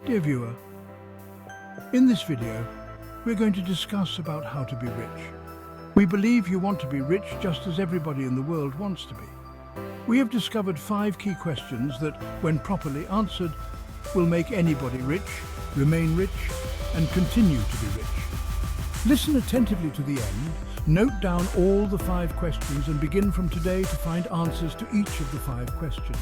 Dear viewer, in this video, we're going to discuss about how to be rich. We believe you want to be rich just as everybody in the world wants to be. We have discovered 5 key questions that, when properly answered, will make anybody rich, remain rich, and continue to be rich. Listen attentively to the end, note down all the 5 questions and begin from today to find answers to each of the 5 questions.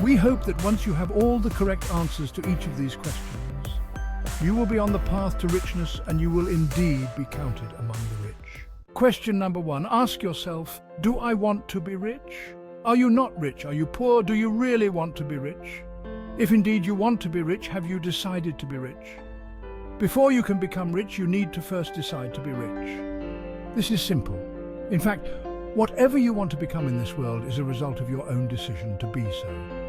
We hope that once you have all the correct answers to each of these questions, you will be on the path to richness and you will indeed be counted among the rich. Question number 1. Ask yourself, do I want to be rich? Are you not rich? Are you poor? Do you really want to be rich? If indeed you want to be rich, have you decided to be rich? Before you can become rich, you need to first decide to be rich. This is simple. In fact, whatever you want to become in this world is a result of your own decision to be so.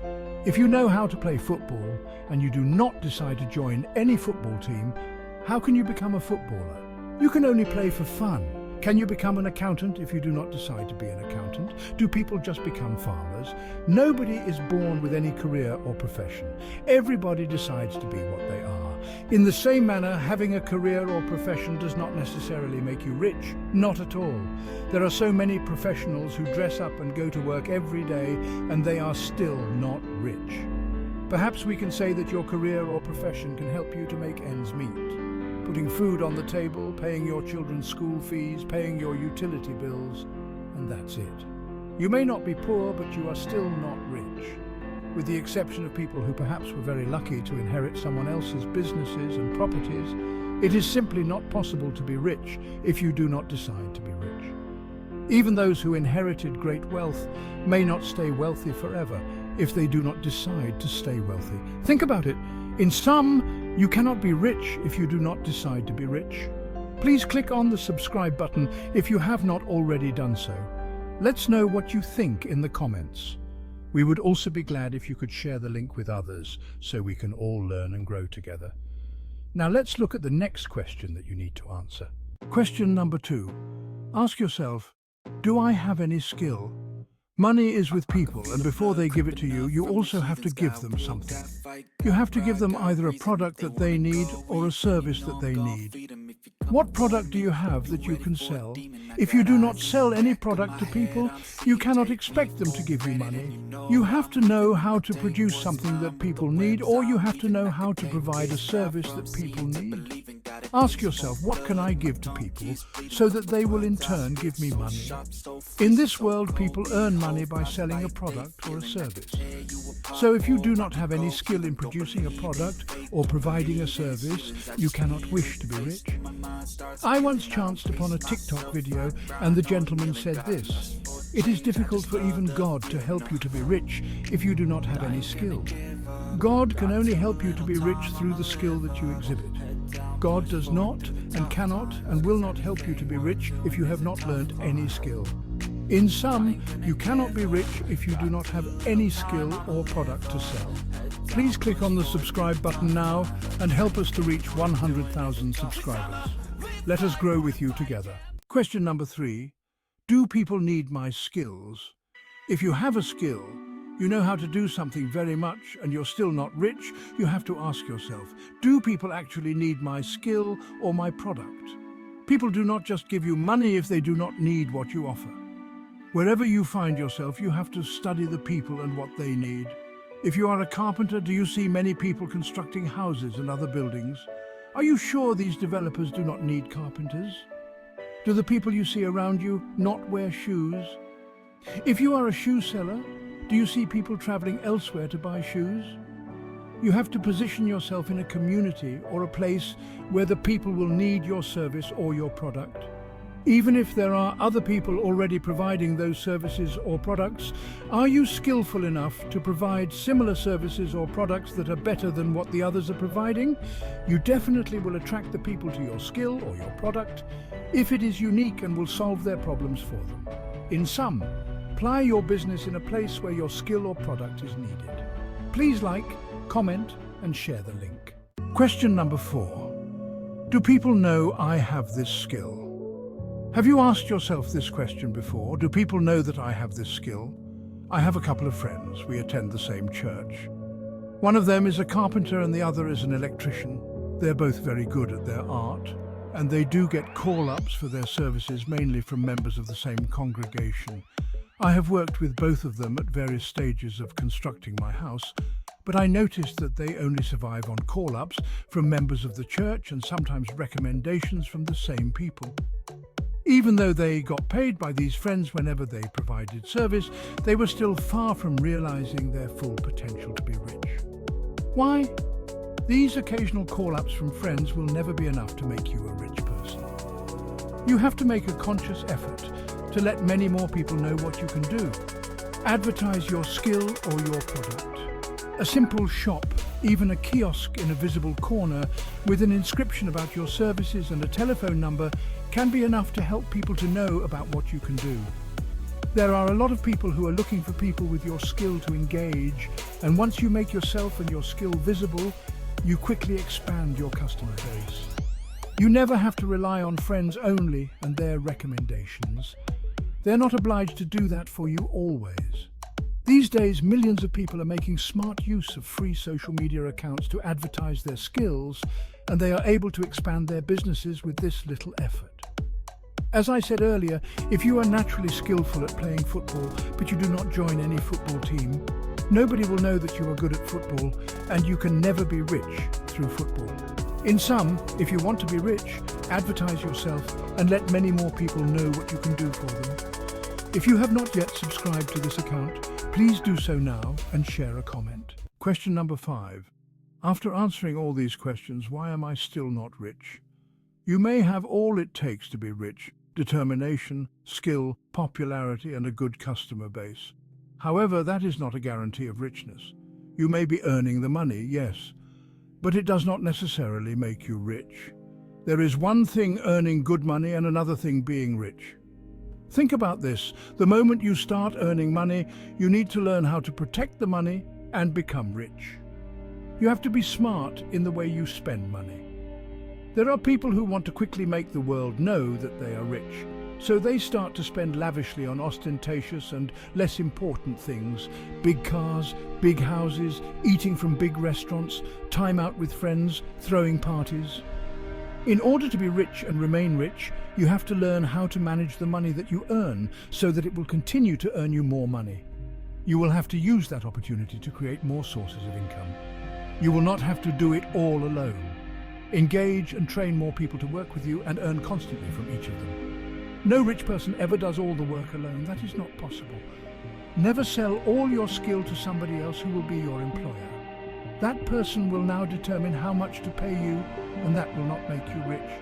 If you know how to play football and you do not decide to join any football team, how can you become a footballer? You can only play for fun. Can you become an accountant if you do not decide to be an accountant? Do people just become farmers? Nobody is born with any career or profession. Everybody decides to be what they are. In the same manner, having a career or profession does not necessarily make you rich. Not at all. There are so many professionals who dress up and go to work every day and they are still not rich. Perhaps we can say that your career or profession can help you to make ends meet. Putting food on the table, paying your children's school fees, paying your utility bills, and that's it. You may not be poor, but you are still not rich. With the exception of people who perhaps were very lucky to inherit someone else's businesses and properties, it is simply not possible to be rich if you do not decide to be rich. Even those who inherited great wealth may not stay wealthy forever if they do not decide to stay wealthy. Think about it. In sum, you cannot be rich if you do not decide to be rich. Please click on the subscribe button if you have not already done so. Let's know what you think in the comments. We would also be glad if you could share the link with others so we can all learn and grow together. Now let's look at the next question that you need to answer. Question number 2. Ask yourself, do I have any skill? Money is with people, and before they give it to you, you also have to give them something. You have to give them either a product that they need or a service that they need. What product do you have that you can sell? If you do not sell any product to people, you cannot expect them to give you money. You have to know how to produce something that people need, or you have to know how to provide a service that people need. Ask yourself, what can I give to people so that they will in turn give me money? In this world, people earn money by selling a product or a service. So if you do not have any skill in producing a product or providing a service, you cannot wish to be rich. I once chanced upon a TikTok video and the gentleman said this: "It is difficult for even God to help you to be rich if you do not have any skill. God can only help you to be rich through the skill that you exhibit. God does not and cannot and will not help you to be rich if you have not learned any skill. In sum, you cannot be rich if you do not have any skill or product to sell." Please click on the subscribe button now and help us to reach 100,000 subscribers. Let us grow with you together. Question number 3. Do people need my skills? If you have a skill, you know how to do something very much, and you're still not rich, you have to ask yourself, do people actually need my skill or my product? People do not just give you money if they do not need what you offer. Wherever you find yourself, you have to study the people and what they need. If you are a carpenter, do you see many people constructing houses and other buildings? Are you sure these developers do not need carpenters? Do the people you see around you not wear shoes? If you are a shoe seller, do you see people traveling elsewhere to buy shoes? You have to position yourself in a community or a place where the people will need your service or your product. Even if there are other people already providing those services or products, are you skillful enough to provide similar services or products that are better than what the others are providing? You definitely will attract the people to your skill or your product if it is unique and will solve their problems for them. In sum, apply your business in a place where your skill or product is needed. Please like, comment, and share the link. Question number 4. Do people know I have this skill? Have you asked yourself this question before? Do people know that I have this skill? I have a couple of friends. We attend the same church. One of them is a carpenter and the other is an electrician. They're both very good at their art, and they do get call-ups for their services, mainly from members of the same congregation. I have worked with both of them at various stages of constructing my house, but I noticed that they only survive on call-ups from members of the church and sometimes recommendations from the same people. Even though they got paid by these friends whenever they provided service, they were still far from realizing their full potential to be rich. Why? These occasional call-ups from friends will never be enough to make you a rich person. You have to make a conscious effort to let many more people know what you can do. Advertise your skill or your product. A simple shop, even a kiosk in a visible corner with an inscription about your services and a telephone number can be enough to help people to know about what you can do. There are a lot of people who are looking for people with your skill to engage, and once you make yourself and your skill visible, you quickly expand your customer base. You never have to rely on friends only and their recommendations. They're not obliged to do that for you always. These days, millions of people are making smart use of free social media accounts to advertise their skills, and they are able to expand their businesses with this little effort. As I said earlier, if you are naturally skillful at playing football, but you do not join any football team, nobody will know that you are good at football, and you can never be rich through football. In sum, if you want to be rich, advertise yourself and let many more people know what you can do for them. If you have not yet subscribed to this account, please do so now and share a comment. Question number 5. After answering all these questions, why am I still not rich? You may have all it takes to be rich: determination, skill, popularity, and a good customer base. However, that is not a guarantee of richness. You may be earning the money, yes, but it does not necessarily make you rich. There is one thing earning good money and another thing being rich. Think about this. The moment you start earning money, you need to learn how to protect the money and become rich. You have to be smart in the way you spend money. There are people who want to quickly make the world know that they are rich, so they start to spend lavishly on ostentatious and less important things: big cars, big houses, eating from big restaurants, time out with friends, throwing parties. In order to be rich and remain rich, you have to learn how to manage the money that you earn so that it will continue to earn you more money. You will have to use that opportunity to create more sources of income. You will not have to do it all alone. Engage and train more people to work with you and earn constantly from each of them. No rich person ever does all the work alone. That is not possible. Never sell all your skill to somebody else who will be your employer. That person will now determine how much to pay you, and that will not make you rich.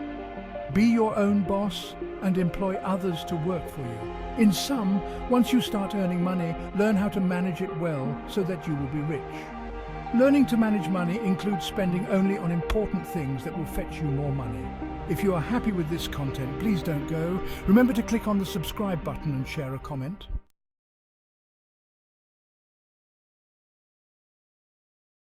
Be your own boss and employ others to work for you. In sum, once you start earning money, learn how to manage it well so that you will be rich. Learning to manage money includes spending only on important things that will fetch you more money. If you are happy with this content, please don't go. Remember to click on the subscribe button and share a comment.